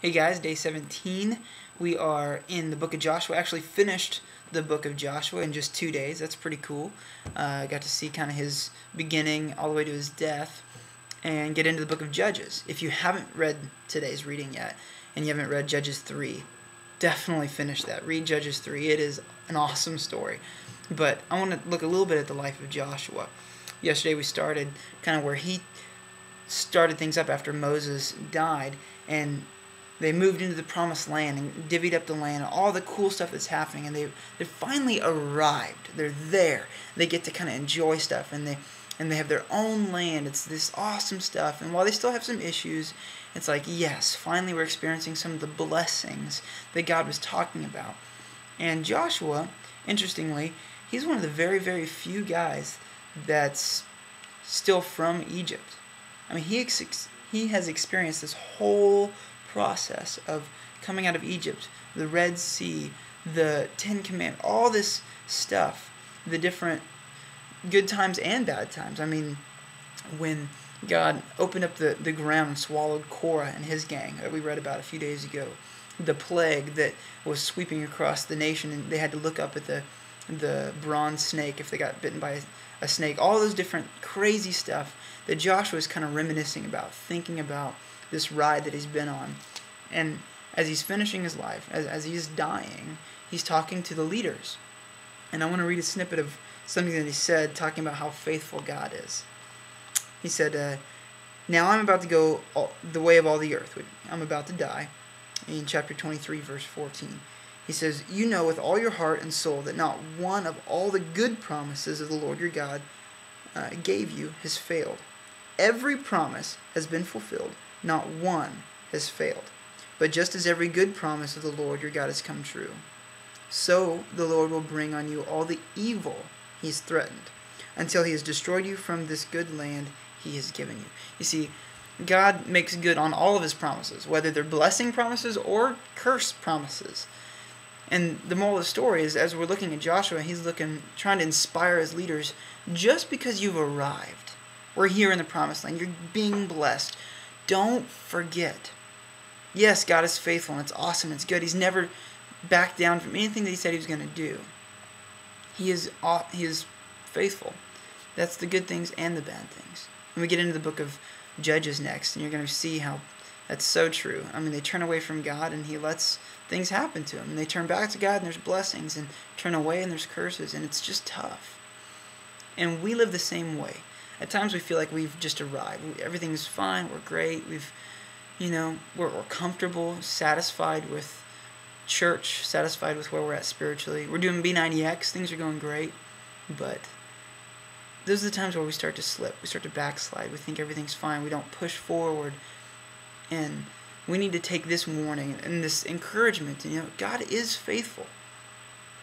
Hey guys, day 17. We are in the book of Joshua. Actually finished the book of Joshua in just 2 days. That's pretty cool. I got to see kind of his beginning all the way to his death and get into the book of Judges. If you haven't read today's reading yet and you haven't read Judges 3, definitely finish that. Read Judges 3. It is an awesome story. But I want to look a little bit at the life of Joshua. Yesterday we started kind of where he started things up after Moses died, and they moved into the promised land and divvied up the land, all the cool stuff that's happening, and they finally arrived. They're there. They get to kind of enjoy stuff, and they have their own land. It's this awesome stuff. And while they still have some issues, it's like, yes, finally we're experiencing some of the blessings that God was talking about. And Joshua, interestingly, he's one of the very, very few guys that's still from Egypt. I mean, he has experienced this whole process of coming out of Egypt, the Red Sea, the Ten Commandments, all this stuff, the different good times and bad times. I mean, when God opened up the ground and swallowed Korah and his gang that we read about a few days ago, the plague that was sweeping across the nation, and they had to look up at the bronze snake if they got bitten by a snake, all those different crazy stuff that Joshua is kind of reminiscing about, thinking about this ride that he's been on. And as he's finishing his life, as he's dying, he's talking to the leaders. And I want to read a snippet of something that he said, talking about how faithful God is. He said, now I'm about to go the way of all the earth. I'm about to die. In chapter 23, verse 14. He says, you know with all your heart and soul that not one of all the good promises of the Lord your God gave you has failed. Every promise has been fulfilled. Not one has failed. But just as every good promise of the Lord your God has come true, so the Lord will bring on you all the evil he's threatened, until he has destroyed you from this good land he has given you. You see, God makes good on all of his promises, whether they're blessing promises or curse promises. And the moral of the story is, as we're looking at Joshua, he's trying to inspire his leaders. Just because you've arrived, we're here in the promised land, you're being blessed, don't forget. Yes, God is faithful, and it's awesome, it's good. He's never backed down from anything that he said he was going to do. He is faithful. That's the good things and the bad things. And we get into the book of Judges next, and you're going to see how that's so true. I mean, they turn away from God, and he lets things happen to them. And they turn back to God, and there's blessings, and turn away, and there's curses, and it's just tough. And we live the same way. At times we feel like we've just arrived. Everything's fine. We're great. We're comfortable, satisfied with church, satisfied with where we're at spiritually. We're doing B90X. Things are going great. But those are the times where we start to slip. We start to backslide. We think everything's fine. We don't push forward. And we need to take this warning and this encouragement. God is faithful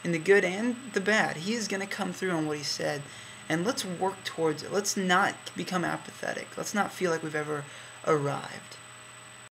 in the good and the bad. He is going to come through on what he said. And let's work towards it. Let's not become apathetic. Let's not feel like we've ever arrived.